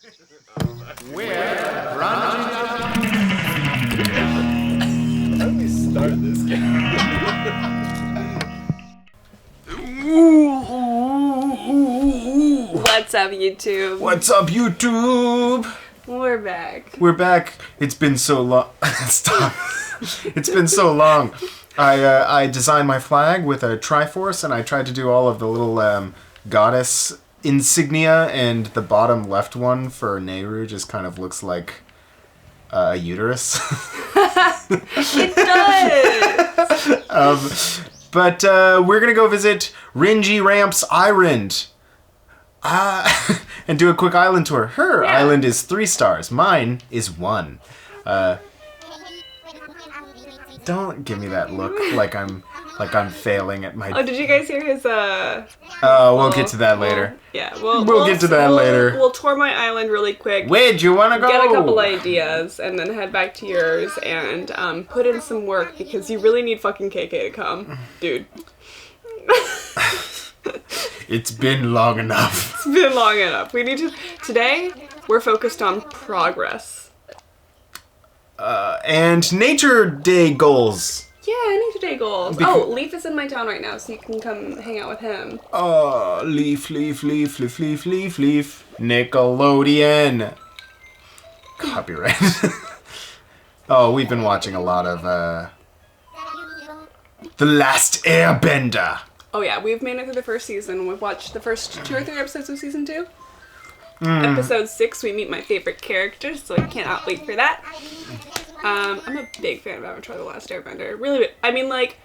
We're grungy. How do we start this game? What's up, YouTube? What's up, YouTube? We're back. We're back. It's been so long. Stop. It's been so long. I designed my flag with a Triforce, and I tried to do all of the little goddess insignia, and the bottom left one for Nehru just kind of looks like a uterus. It does! But we're going to go visit Ringy Ramps Island. And do a quick island tour. Her island is 3 stars. Mine is 1. Don't give me that look like I'm failing at my... Oh, did you guys hear his, we'll get to that later. We'll get to that later. We'll tour my island really quick. Where'd you want to go? Get a couple ideas, and then head back to yours, and put in some work, because you really need fucking KK to come. Dude. It's been long enough. It's been long enough. We need to... Today, we're focused on progress. And Nature Day goals. Yeah, Nature Day goals. Leaf is in my town right now, so you can come hang out with him. Leaf. Nickelodeon. Copyright. We've been watching a lot of, The Last Airbender. Oh yeah, we've made it through the first season. We've watched the first 2 or 3 episodes of season 2. Episode 6, we meet my favorite characters, so I cannot wait for that. I'm a big fan of Avatar the Last Airbender. Really, I mean, like,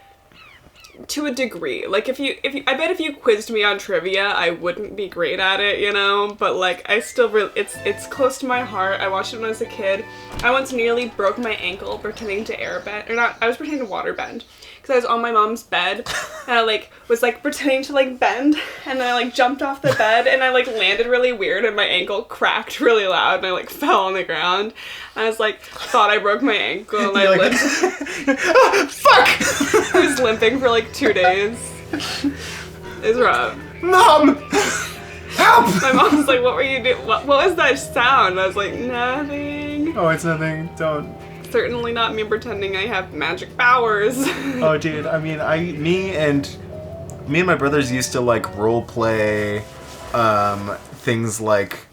to a degree. Like, I bet if you quizzed me on trivia, I wouldn't be great at it, you know? But, like, I still it's close to my heart. I watched it when I was a kid. I once nearly broke my ankle pretending to I was pretending to waterbend. Because I was on my mom's bed, and I, was, pretending to, bend, and then I, jumped off the bed, and I, landed really weird, and my ankle cracked really loud, and I, fell on the ground. And I was, thought I broke my ankle, and I limped. Fuck! I was limping for, 2 days. It was rough. Mom! Help! My mom was like, what were you doing? What was that sound? I was like, nothing. Oh, it's nothing. Don't. Certainly not me pretending I have magic powers. Oh, dude. I mean, me and my brothers used to role play things like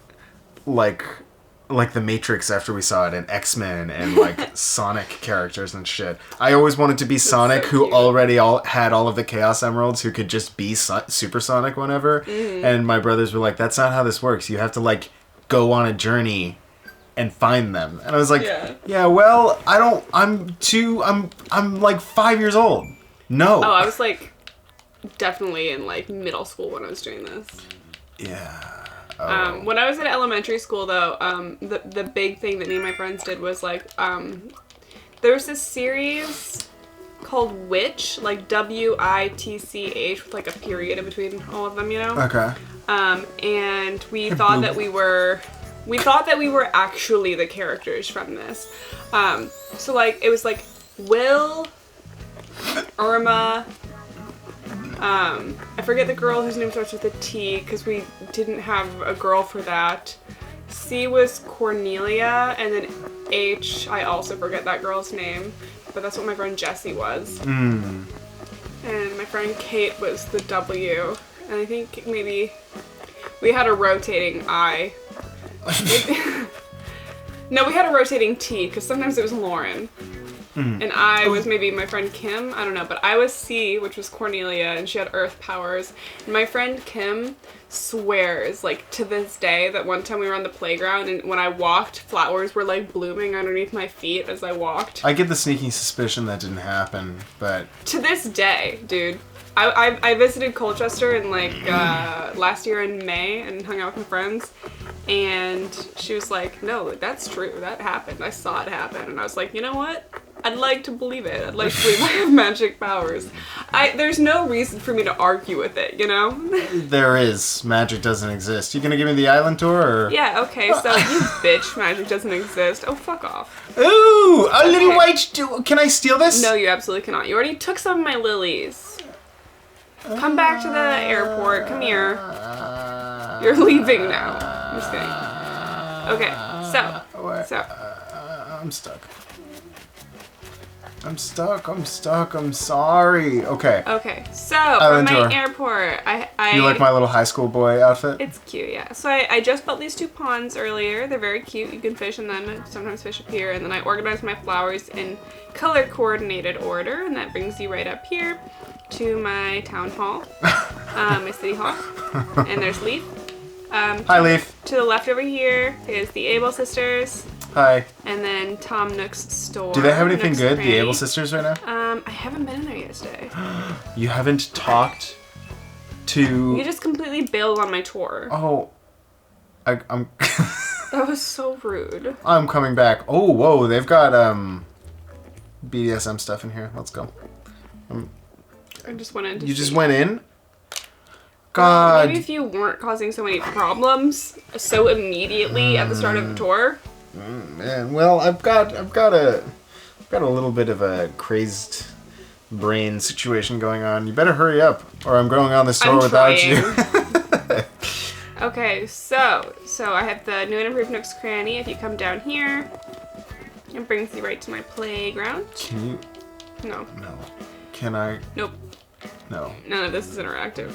the Matrix after we saw it, and X-Men, and Sonic characters and shit. I always wanted to be Sonic, who already had all of the Chaos Emeralds, who could just be Supersonic whenever. Mm-hmm. And my brothers were like, "That's not how this works. You have to go on a journey and find them." And I was like, yeah, well, I'm 5 years old. No. Oh, I was definitely in definitely school when I was doing this. Yeah. When I was in elementary school, though, the big thing that me and my friends did was there was this series called Witch, WITCH, with a period in between all of them, you know? Okay. And we thought that we were actually the characters from this. So it was Will, Irma, I forget the girl whose name starts with a T, because we didn't have a girl for that. C was Cornelia, and then H, I also forget that girl's name, but that's what my friend Jessie was. Mm. And my friend Kate was the W, and I think maybe we had a rotating I. No, we had a rotating T, because sometimes it was Lauren. Mm. And I was maybe my friend Kim, I don't know, but I was C, which was Cornelia, and she had earth powers. And my friend Kim swears, to this day, that one time we were on the playground, and when I walked, flowers were, blooming underneath my feet as I walked. I get the sneaking suspicion that didn't happen, but... To this day, dude. I visited Colchester in, last year in May, and hung out with my friends. And she was like, no, that's true. That happened. I saw it happen. And I was like, you know what? I'd like to believe it. I'd like to believe I have magic powers. There's no reason for me to argue with it, you know? There is. Magic doesn't exist. You gonna give me the island tour, or? Yeah, okay, so you bitch, magic doesn't exist. Oh, fuck off. Ooh, a little white... Can I steal this? No, you absolutely cannot. You already took some of my lilies. Come back to the airport. Come here. You're leaving now. I'm just kidding. Okay, so. I'm stuck. I'm sorry. Okay. Okay, so from my airport, You like my little high school boy outfit? It's cute, yeah. So I just built these 2 ponds earlier. They're very cute. You can fish in them. Sometimes fish appear. And then I organized my flowers in color coordinated order, and that brings you right up here to my town hall, my city hall. And there's Leaf. Hi, Leaf. To the left over here is the Able sisters. Hi. And then Tom Nook's store. Do they have anything Nook's good, Cranny. the Able sisters, right now? I haven't been in there yet today. You haven't talked to... You just completely bailed on my tour. Oh. I'm... That was so rude. I'm coming back. Oh, whoa, they've got, BDSM stuff in here. Let's go. I just went in to You see. just went in? God. Maybe if you weren't causing so many problems so immediately at the start of the tour. Man, well, I've got a little bit of a crazed brain situation going on. You better hurry up, or I'm going on this tour without you. Okay, so I have the new and improved Nook's Cranny. If you come down here, it brings you right to my playground. Can you? No. No. Can I? Nope. No. None of this is interactive.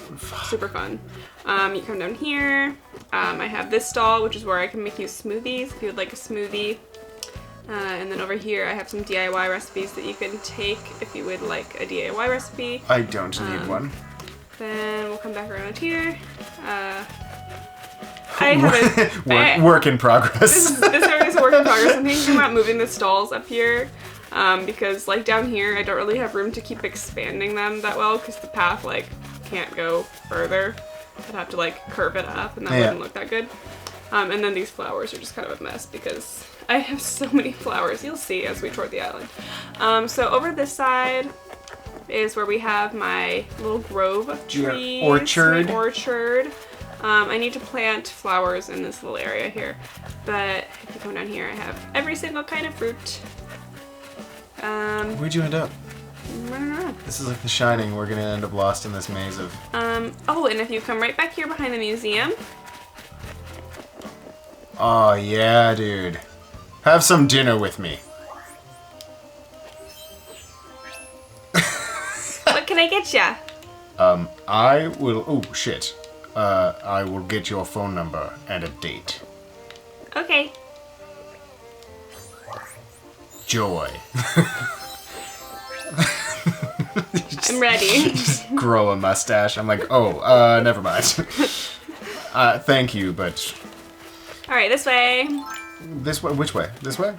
Super fun. You come down here. I have this stall, which is where I can make you smoothies if you would like a smoothie. And then over here, I have some DIY recipes that you can take if you would like a DIY recipe. I don't need one. Then we'll come back around here. I have a work in progress. This area is a work in progress. I'm thinking about moving the stalls up here. Because like down here, I don't really have room to keep expanding them that well because the path like can't go further. I'd have to like curve it up and that wouldn't look that good. And then these flowers are just kind of a mess because I have so many flowers. You'll see as we tour the island. So over this side is where we have my little grove of trees. Orchard. My orchard. I need to plant flowers in this little area here. But if you come down here, I have every single kind of fruit. Where'd you end up? I don't know. This is like The Shining. We're gonna end up lost in this maze of... Oh, and if you come right back here behind the museum. Oh, yeah, dude. Have some dinner with me. What can I get ya? I will... Oh, shit. I will get your phone number and a date. Okay. Joy. I'm ready. Just grow a mustache. I'm like, oh, never mind. Thank you, but... Alright, this way. This way? Which way? This way?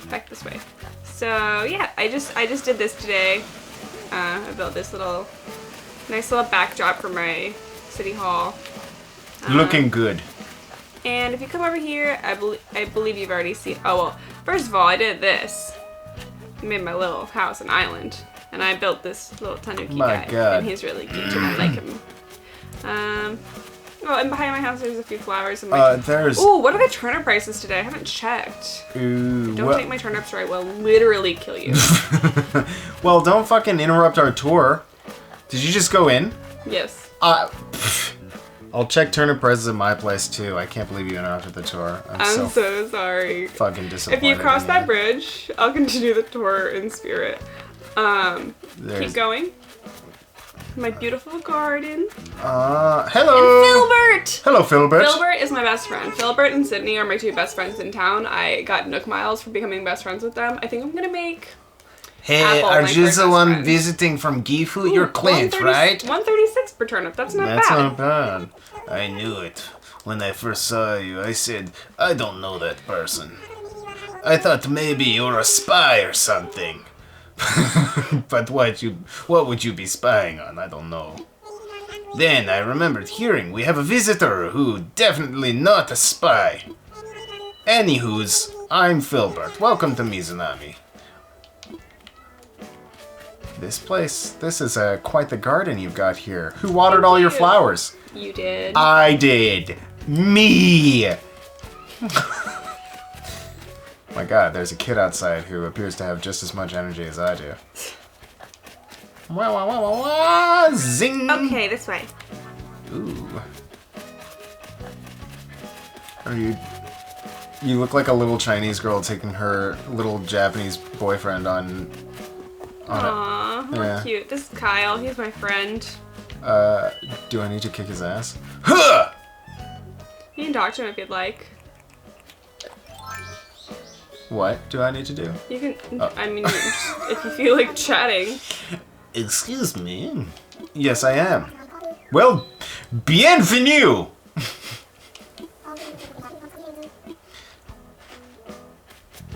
Back this way. So, yeah, I just did this today. I built this nice little backdrop for my city hall. Looking good. And if you come over here, I believe you've already seen... Oh, well, first of all, I did this. I made my little house an island. And I built this little tanuki guy. God. And he's really cute, and I like him. Oh, and behind my house there's a few flowers. And there's... Ooh, what are the turnip prices today? I haven't checked. Ooh, Don't take my turnips or I will literally kill you. Well, don't fucking interrupt our tour. Did you just go in? Yes. I'll check turnip prices at my place too. I can't believe you interrupted the tour. I'm so sorry. Fucking disappointed. If you cross that bridge, I'll continue the tour in spirit. Keep going. My beautiful garden. Hello. And Philbert! Hello, Philbert. Philbert is my best friend. Philbert and Sydney are my 2 best friends in town. I got Nook Miles for becoming best friends with them. I think I'm gonna make... Hey, Apple, are my you first the best one friend. visiting from Gifu? You're Clint, 130 right? 136 per turnip. That's not That's bad. not bad. I knew it. When I first saw you, I said, I don't know that person. I thought maybe you're a spy or something. But what would you be spying on? I don't know. Then I remembered hearing we have a visitor who definitely not a spy. Anywho's, I'm Philbert. Welcome to Mizunami. This is quite the garden you've got here. Who watered all your flowers? You did. I did. Me! My god, there's a kid outside who appears to have just as much energy as I do. Wah, wah, wah, wah, wah, zing! Okay, this way. Ooh. Are you You look like a little Chinese girl taking her little Japanese boyfriend on Aww, how cute. This is Kyle. He's my friend. Do I need to kick his ass? Huh! You can talk to him if you'd like. What do I need to do? You can, I mean, if you feel like chatting. Excuse me? Yes, I am. Well, bienvenue!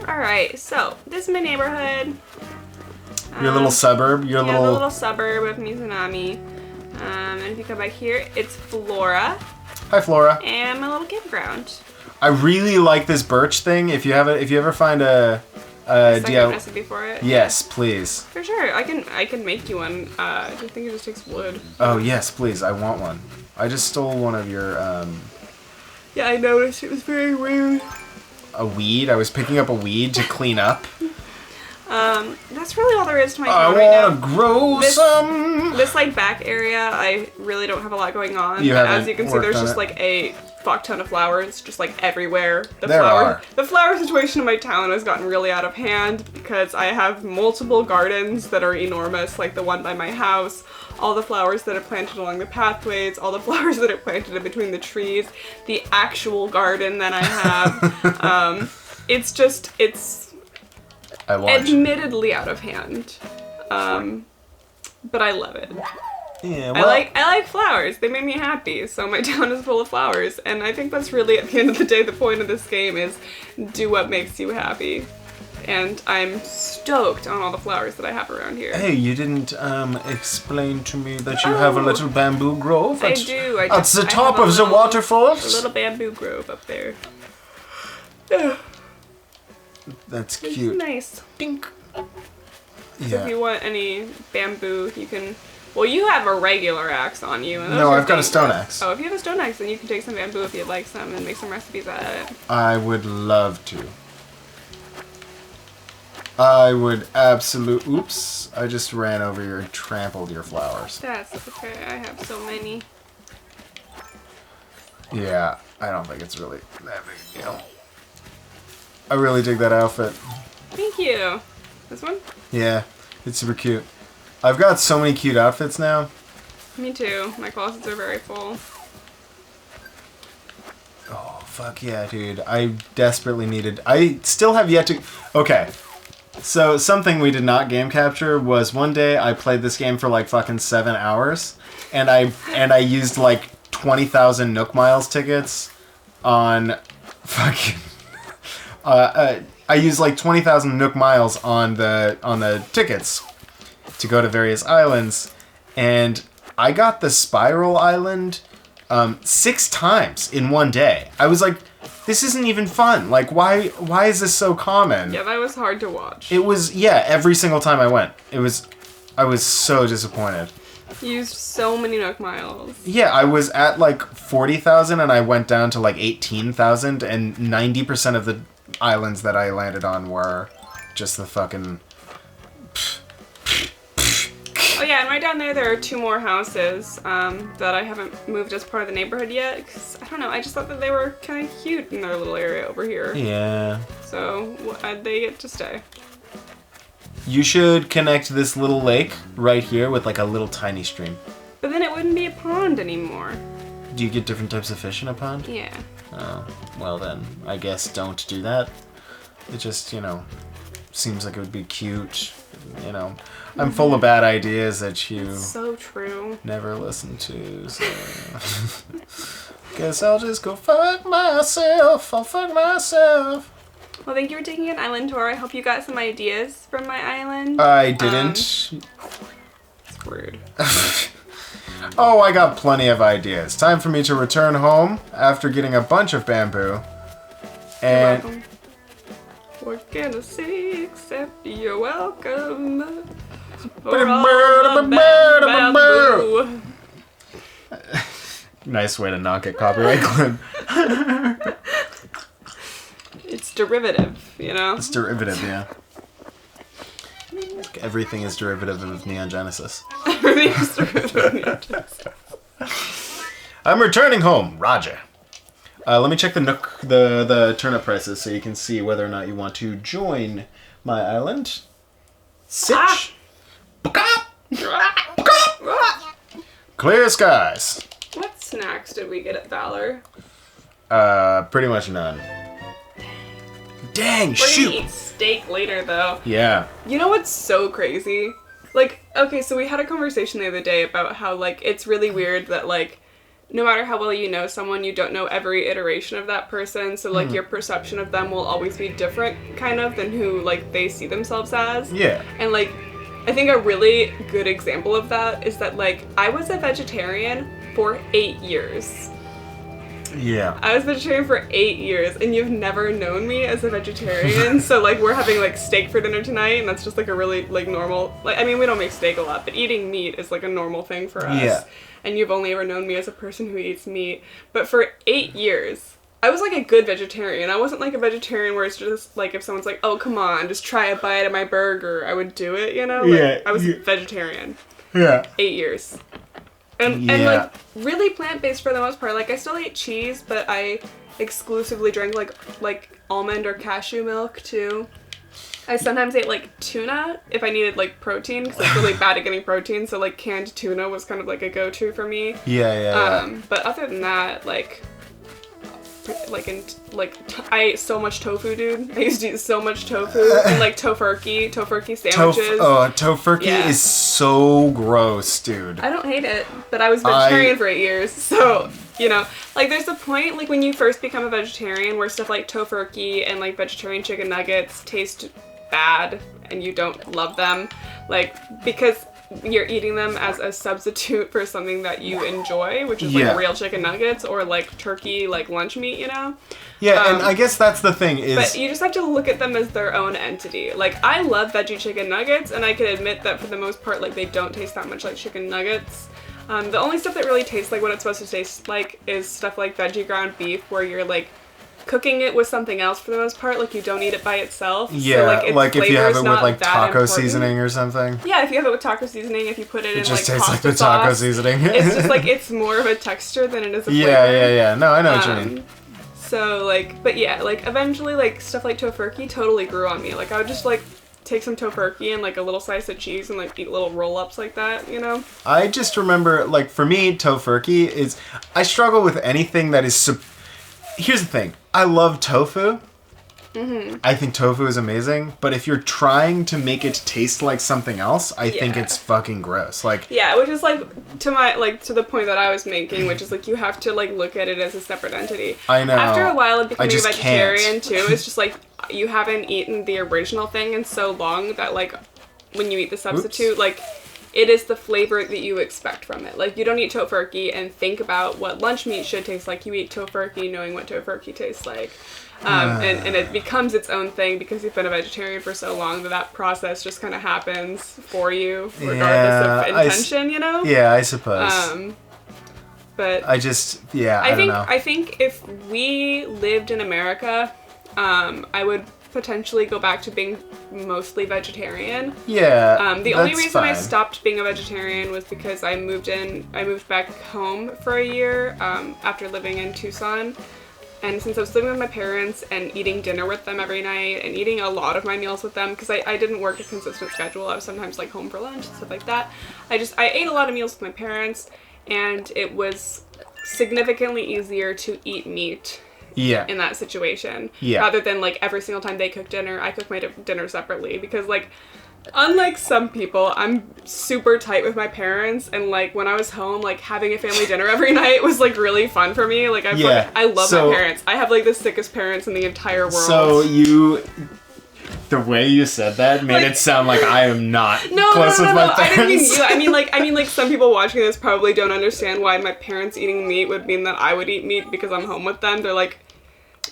Alright, so, this is my neighborhood. Your little suburb? The little suburb of Mizunami. And if you come back here, it's Flora. Hi, Flora. And my little campground. I really like this birch thing. If you ever find a recipe for it. Yes, please. For sure, I can make you one. I think it just takes wood. Oh yes, please. I want one. I just stole one of your. Yeah, I noticed. It was very rude. A weed. I was picking up a weed to clean up. That's really all there is to my town right now. I wanna grow some. This like back area, I really don't have a lot going on. As you can see, there's just like a fuck ton of flowers, just like everywhere. The flower situation in my town has gotten really out of hand because I have multiple gardens that are enormous, like the one by my house. All the flowers that are planted along the pathways, all the flowers that are planted in between the trees, the actual garden that I have. It's admittedly out of hand. But I love it. Yeah, well, I like flowers. They make me happy. So my town is full of flowers. And I think that's really, at the end of the day, the point of this game is do what makes you happy. And I'm stoked on all the flowers that I have around here. Hey, you didn't explain to me that you have a little bamboo grove? I do. At the top of the waterfalls? A little bamboo grove up there. That's cute. It's nice. Dink. So Yeah. if you want any bamboo, you can... Well, you have a regular axe on you. And No, I've got a stone axe. Oh, if you have a stone axe, then you can take some bamboo if you'd like some and make some recipes out of it. I would love to. I would absolutely... Oops. I just ran over your and trampled your flowers. That's okay. I have so many. Yeah, I don't think it's really that big a deal. I really dig that outfit. Thank you. This one? Yeah, it's super cute. I've got so many cute outfits now. Me too. My closets are very full. Oh, fuck yeah, dude. I desperately needed... I still have yet to... Okay. So, something we did not game capture was one day I played this game for like fucking 7 hours. And I used like 20,000 Nook Miles tickets on fucking... I used like 20,000 Nook Miles on the tickets to go to various islands, and I got the Spiral Island 6 times in one day. I was like, this isn't even fun. Like, why is this so common? Yeah, that was hard to watch. It was, yeah, every single time I went. I was so disappointed. You used so many Nook Miles. Yeah, I was at like 40,000 and I went down to like 18,000, and 90% of the islands that I landed on were just the fucking... Oh yeah, and right down there are 2 more houses that I haven't moved as part of the neighborhood yet, because, I don't know, I just thought that they were kind of cute in their little area over here. Yeah. So, they get to stay. You should connect this little lake right here with like a little tiny stream. But then it wouldn't be a pond anymore. Do you get different types of fish in a pond? Yeah. Oh, well then, I guess don't do that. It just, seems like it would be cute, I'm full of bad ideas that you It's so true. never listen to, so... Guess I'll just go fuck myself. I'll fuck myself. Well, thank you for taking an island tour. I hope you got some ideas from my island. I didn't. It's weird. Oh, I got plenty of ideas. Time for me to return home after getting a bunch of bamboo. And... You're welcome. What can I say except you're welcome? For all the bamboo. Nice way to not get copyright claim. It's derivative, It's derivative, yeah. Everything is derivative of Neon Genesis. Everything is derivative of Neon Genesis. I'm returning home, Roger. Let me check the turnip prices so you can see whether or not you want to join my island. Sitch. Clear skies. What snacks did we get at Valor? Pretty much none. Dang, We're shoot. gonna eat steak later, though. Yeah. You know what's so crazy? Like, okay, so we had a conversation the other day about how, like, it's really weird that, like, no matter how well you know someone, you don't know every iteration of that person, so, like, your perception of them will always be different, kind of, than who, like, they see themselves as. Yeah. And, like, I think a really good example of that is that, like, I was a vegetarian for 8 years. Yeah. I was vegetarian for 8 years, and you've never known me as a vegetarian. So, like, we're having, like, steak for dinner tonight, and that's just, like, a really, like, normal... Like, I mean, we don't make steak a lot, but eating meat is, like, a normal thing for us. Yeah. And you've only ever known me as a person who eats meat. But for 8 years, I was, like, a good vegetarian. I wasn't, like, a vegetarian where it's just, like, if someone's like, oh, come on, just try a bite of my burger, I would do it, you know? Like, Yeah. I was vegetarian. Yeah. 8 years. And like, really plant-based for the most part. Like, I still ate cheese, but I exclusively drank, like almond or cashew milk, too. I sometimes ate, like, tuna if I needed, like, protein, because I'm really bad at getting protein, so, like, canned tuna was kind of, like, a go-to for me. Yeah. But other than that, I ate so much tofu, dude. I used to eat so much tofu, and, like, tofurkey sandwiches. Tofurkey is so gross, dude. I don't hate it, but I was vegetarian for 8 years, so, you know, like, there's a point, like, when you first become a vegetarian where stuff like tofurkey and, like, vegetarian chicken nuggets taste bad, and you don't love them, like, because you're eating them as a substitute for something that you enjoy, which is, like, real chicken nuggets or, like, turkey, like, lunch meat, you know? Yeah, and I guess that's the thing is... But you just have to look at them as their own entity. Like, I love veggie chicken nuggets, and I can admit that for the most part, like, they don't taste that much like chicken nuggets. The only stuff that really tastes like what it's supposed to taste like is stuff like veggie ground beef, where you're, like, cooking it with something else for the most part. Like, you don't eat it by itself. Yeah, so, like if you have it with, like, taco seasoning or something. Yeah, if you have it with taco seasoning, if you put it in, like, just tastes pasta like the taco sauce, seasoning. it's just, like, it's more of a texture than it is a flavor. Yeah. No, I know what you mean. So, like, but yeah, like, eventually, like, stuff like tofurkey totally grew on me. Like, I would just, like, take some tofurkey and, like, a little slice of cheese and, like, eat little roll-ups like that, you know? I just remember, like, for me, tofurkey is... I struggle with anything that is... Here's the thing. I love tofu. Mm-hmm. I think tofu is amazing, but if you're trying to make it taste like something else, I think it's fucking gross. Like, yeah, which is, like, to the point that I was making, which is, like, you have to, like, look at it as a separate entity. I know. After a while of becoming a can't. vegetarian too, it's just, like, you haven't eaten the original thing in so long that, like, when you eat the substitute, like, it is the flavor that you expect from it. Like, you don't eat tofurkey and think about what lunch meat should taste like. You eat tofurkey knowing what tofurkey tastes like. And it becomes its own thing because you've been a vegetarian for so long that process just kind of happens for you, regardless of intention, you know? Yeah, I suppose. But I don't know. I think if we lived in America, I would potentially go back to being mostly vegetarian. Yeah. The only reason I stopped being a vegetarian was because I moved back home for a year after living in Tucson. And since I was living with my parents and eating dinner with them every night and eating a lot of my meals with them, because I didn't work a consistent schedule, I was sometimes, like, home for lunch and stuff like that. I ate a lot of meals with my parents, and it was significantly easier to eat meat in that situation. Yeah. Rather than, like, every single time they cook dinner, I cook my dinner separately. Because, like, unlike some people, I'm super tight with my parents, and, like, when I was home, like, having a family dinner every night was, like, really fun for me. Like, I love my parents. I have, like, the sickest parents in the entire world. So the way you said that made it sound like I am not close with my parents. I didn't mean you. I mean, like, some people watching this probably don't understand why my parents eating meat would mean that I would eat meat because I'm home with them. They're like,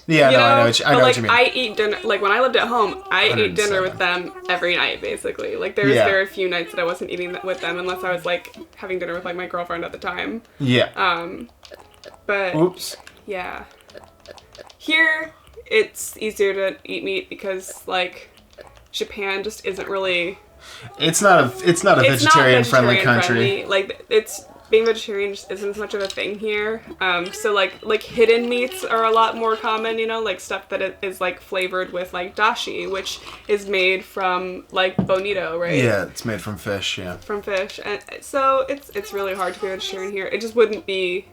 yeah, no, I know what you mean. I eat dinner, like, when I lived at home, I ate dinner with them every night, basically. Like, there were a few nights that I wasn't eating with them unless I was, like, having dinner with, like, my girlfriend at the time. Yeah. But... Oops. Yeah. Here, it's easier to eat meat because, like, Japan just isn't really... It's not a vegetarian-friendly country. Like, it's being vegetarian just isn't as much of a thing here. So like hidden meats are a lot more common, you know, like stuff that is like flavored with like dashi, which is made from like bonito, right? Yeah, it's made from fish, yeah. From fish. And so it's really hard to be vegetarian here. It just wouldn't be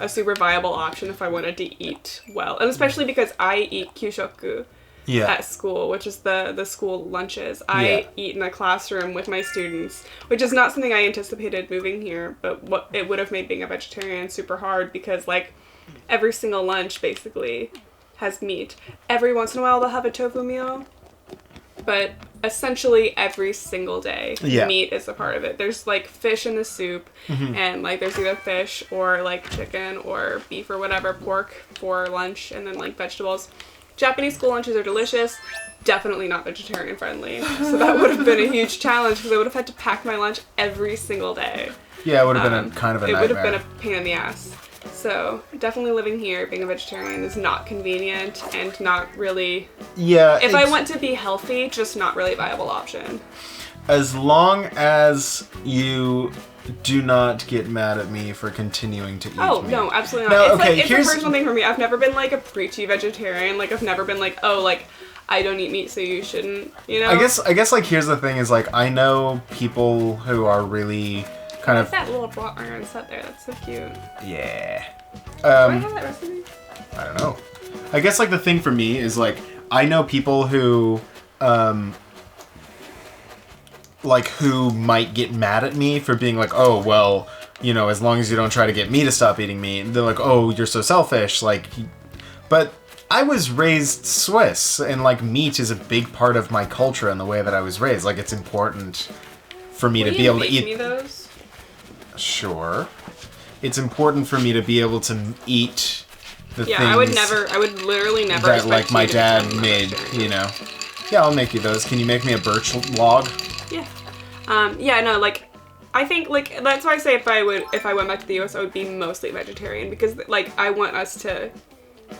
a super viable option if I wanted to eat well. And especially because I eat kyushoku. Yeah. At school, which is the school lunches. I eat in a classroom with my students, which is not something I anticipated moving here, but what it would have made being a vegetarian super hard because like every single lunch basically has meat. Every once in a while they'll have a tofu meal, but essentially every single day meat is a part of it. There's like fish in the soup, and like there's either fish or like chicken or beef or whatever, pork for lunch, and then like vegetables. Japanese school lunches are delicious, definitely not vegetarian friendly. So that would have been a huge challenge because I would have had to pack my lunch every single day. Yeah, it would have been kind of a nightmare. It would have been a pain in the ass. So definitely living here, being a vegetarian, is not convenient and not really... Yeah. If I want to be healthy, just not really a viable option. As long as you... do not get mad at me for continuing to eat meat. No, absolutely not. No, it's okay, like, it's a personal thing for me. I've never been like a preachy vegetarian. Like I've never been like, oh, like I don't eat meat, so you shouldn't. You know. I guess like here's the thing is like I know people who are really kind of that little wrought iron set there. That's so cute. Yeah. Do I have that recipe? I don't know. I guess like the thing for me is like I know people who who might get mad at me for being like, oh, well, you know, as long as you don't try to get me to stop eating meat. They're like, oh, you're so selfish. Like, but I was raised Swiss, and like meat is a big part of my culture and the way that I was raised. Like, it's important for me to be able to eat. Me those? Sure. It's important for me to be able to eat the things. I would literally never. That like my dad made, you know. Yeah, I'll make you those. Can you make me a birch log? Yeah. No, like, I think, like, that's why I say if I went back to the US, I would be mostly vegetarian, because, like, I want us to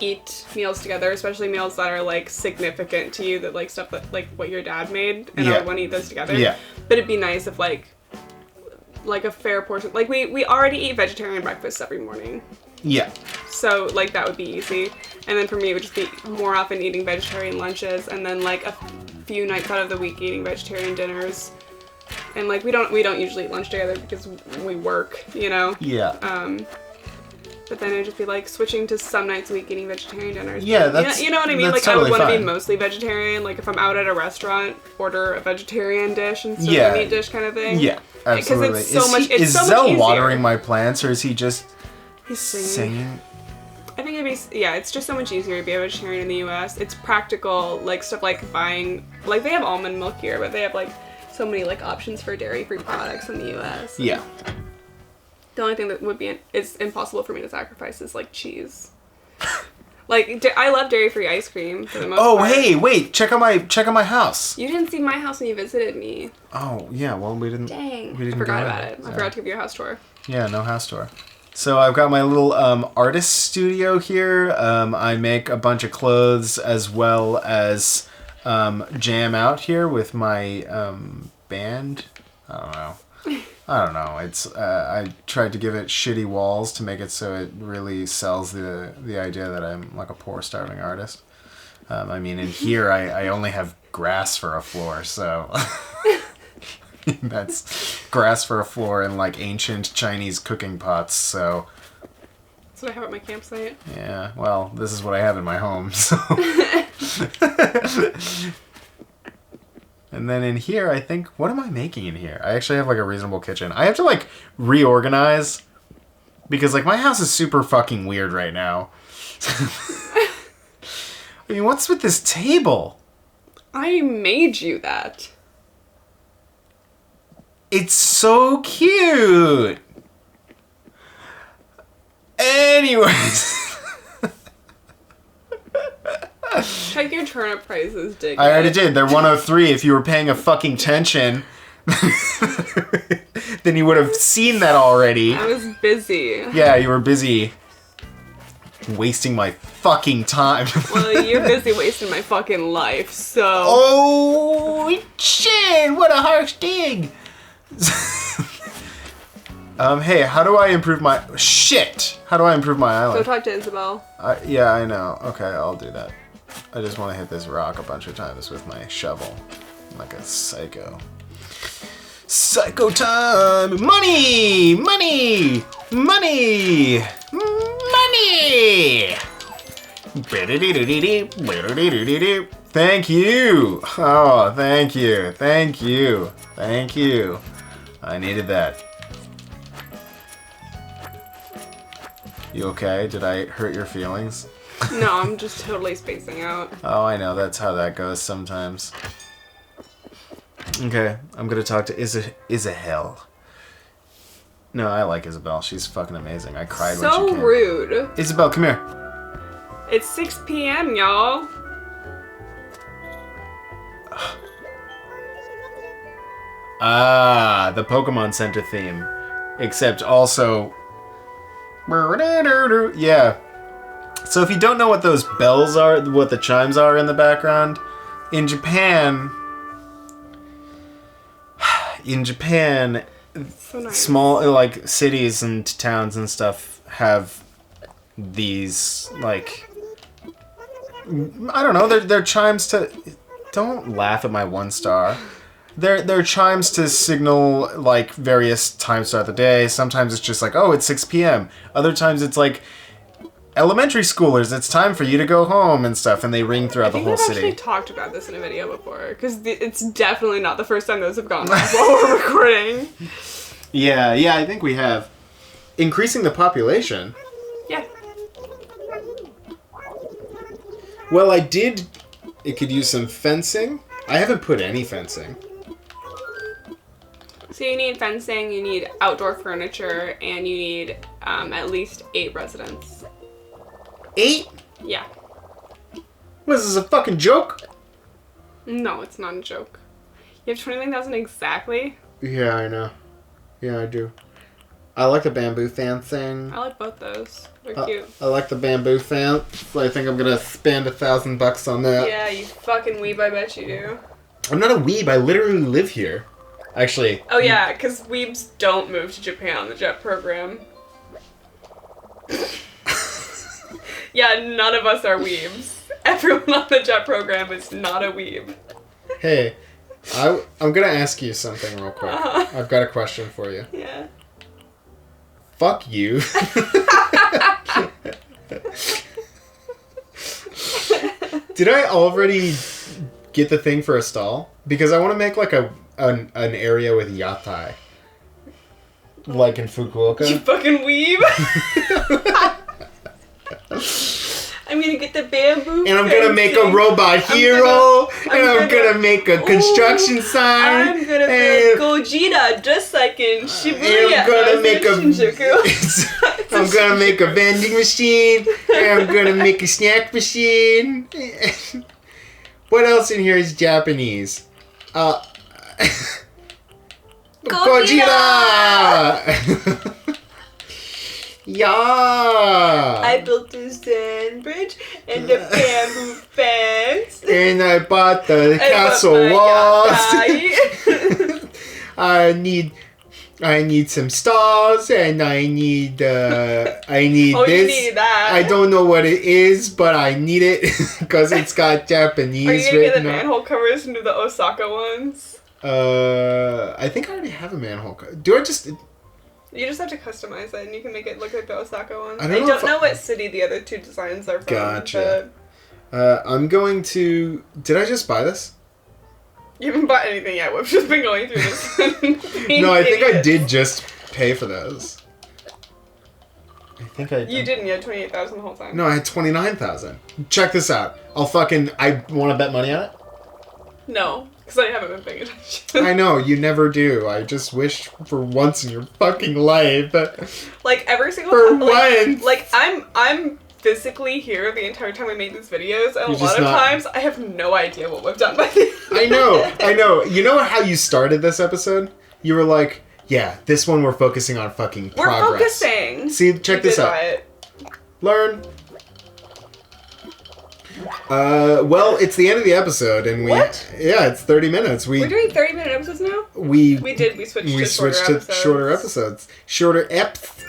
eat meals together, especially meals that are, like, significant to you, that, like, stuff that, like, what your dad made, and I would want to eat those together. Yeah. But it'd be nice if, like a fair portion, like, we already eat vegetarian breakfasts every morning. Yeah. So, like, that would be easy. And then for me, it would just be more often eating vegetarian lunches, and then, like, a few nights out of the week eating vegetarian dinners. And like we don't usually eat lunch together because we work, you know. Yeah. But then it'd just be like switching to some nights a week eating vegetarian dinners. Yeah, that's you know what I mean. Like totally I would want to fine. be mostly vegetarian. Like if I'm out at a restaurant, order a vegetarian dish instead of a meat dish kind of thing. Yeah, absolutely. Because it's so much. It's so much Zell easier. watering my plants, or is he just He's singing? I think it's just so much easier to be a vegetarian in the U.S. It's practical, like stuff like buying, like they have almond milk here, but they have like so many like options for dairy-free products in the U.S. Yeah. The only thing that would be is impossible for me to sacrifice is like cheese. Like I love dairy-free ice cream for the most part. Hey, wait! Check out my house. You didn't see my house when you visited me. Oh yeah, well we didn't. Dang, We didn't I forgot go about there, it. so. I forgot to give you a house tour. Yeah, no house tour. So I've got my little artist studio here. I make a bunch of clothes as well as jam out here with my band. I don't know. It's I tried to give it shitty walls to make it so it really sells the idea that I'm like a poor starving artist. I mean, in here I only have grass for a floor, so that's grass for a floor and like ancient Chinese cooking pots. So that's what I have at my campsite. yeah, well, this is what I have in my home. So. And then in here, I think, what am I making in here? I actually have like a reasonable kitchen. I have to like reorganize because like my house is super fucking weird right now. I mean, what's with this table? I made you that. It's so cute. Anyways. Check your turnip prices, Dick. I already did. They're 103. If you were paying a fucking tension, then you would have seen that already. I was busy. Yeah, you were busy wasting my fucking time. Well, you're busy wasting my fucking life, so... Oh, shit! What a harsh dig! Hey, how do I improve my... Shit! How do I improve my Go island? talk to Isabel. Yeah, I know. Okay, I'll do that. I just want to hit this rock a bunch of times with my shovel. Like a psycho. Psycho time! Money! Money! Money! Money! Thank you! Oh, thank you. Thank you. Thank you. I needed that. You okay? Did I hurt your feelings? No, I'm just totally spacing out. Oh, I know. That's how that goes sometimes. Okay, I'm gonna talk to Isabel. No, I like Isabel. She's fucking amazing. I cried when she came. So rude. Isabel, come here. It's 6 p.m., y'all. Ah, the Pokemon Center theme. Except also... Yeah. So if you don't know what those bells are, what the chimes are in the background, in Japan, So nice. small, like, cities and towns and stuff have these, like... I don't know, they're chimes to... Don't laugh at my 1 star. They're chimes to signal, like, various times throughout the day. Sometimes it's just like, oh, it's 6 p.m. Other times it's like, elementary schoolers, it's time for you to go home and stuff, and they ring throughout the whole I've city. actually talked about this in a video before, because it's definitely not the first time those have gone off while we're recording. Yeah, I think we have. Increasing the population. Yeah. Well, it could use some fencing. I haven't put any fencing. So you need fencing, you need outdoor furniture, and you need at least 8 residents. 8? Yeah. What is this, a fucking joke? No, it's not a joke. You have 29,000 exactly? Yeah, I know. Yeah, I do. I like the bamboo fan thing. I like both those. They're cute. I like the bamboo fan. I think I'm gonna spend $1,000 on that. Yeah, you fucking weeb, I bet you do. I'm not a weeb, I literally live here. Actually. Oh yeah, because weebs don't move to Japan on the JET program. Yeah, none of us are weebs. Everyone on the JET program is not a weeb. Hey, I'm gonna ask you something real quick. I've got a question for you. Yeah. Fuck you. Did I already get the thing for a stall? Because I want to make like an area with yatai. Like in Fukuoka. You fucking weeb. I'm gonna get the bamboo. And I'm gonna make a robot hero. I'm gonna make a construction sign. I'm gonna build Gogeta just like in Shibuya. And I'm gonna make Shinjuku. I'm gonna make a vending machine. And I'm gonna make a snack machine. What else in here is Japanese? Gogeta! Yeah! I built a sand bridge and a bamboo fence. And I bought the castle walls. I need some stars, and I need this. You need that. I don't know what it is, but I need it because it's got Japanese Are you gonna get the written on. manhole covers and do the Osaka ones? I think I already have a manhole cover. Do I just... You just have to customize it, and you can make it look like the Osaka ones. I I don't don't know know what city the other 2 designs are from. Gotcha. I'm going to... Did I just buy this? You haven't bought anything yet. We've just been going through this. No, I think I did just pay for those. I think I did. You didn't. You had 28,000 the whole time. No, I had 29,000. Check this out. I want to bet money on it? No, because I haven't been paying attention. I know, you never do. I just wish for once in your fucking life. Like every single For time. once. Like I'm physically here the entire time we make these videos, and You're a just lot of not- times I have no idea what we've done by the I know. You know how you started this episode? You were like, yeah, this one we're focusing on fucking We're progress. focusing. See, check We this did out. buy it. Learn. Well, it's the end of the episode, and What? Yeah, it's 30 minutes. We're doing 30-minute episodes now? We switched to shorter episodes. Shorter eps.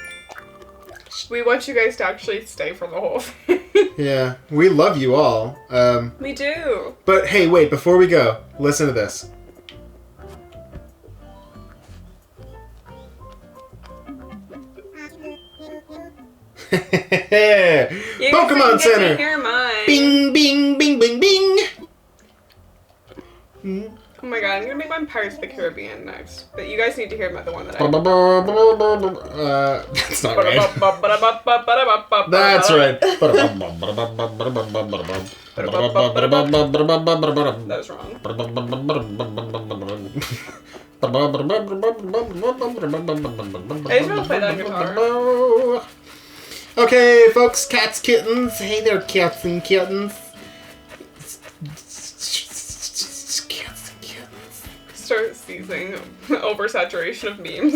We want you guys to actually stay for the whole thing. Yeah, we love you all. We do. But hey, wait, before we go, listen to this. Pokemon Center. Hear mine. Bing, bing, bing, bing, bing. Oh my god, I'm gonna make mine Pirates of the Caribbean next. But you guys need to hear about the one that I. That's not right. That's right. That was wrong. I just want to play that on guitar. Okay, folks, cats, kittens. Hey there, cats and kittens. Cats and kittens. Start seizing oversaturation of memes.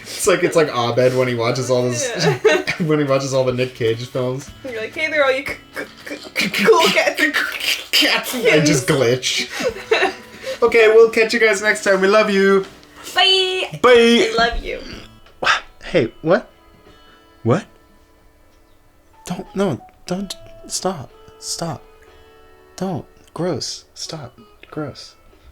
It's like Abed when he watches all this when he watches all the Nick Cage films. You're like, hey there, all you cool cats and cats. I just glitch. Okay, we'll catch you guys next time. We love you. Bye. Bye. I love you. Hey, what? What? Don't, stop. Don't. Gross. Stop. Gross.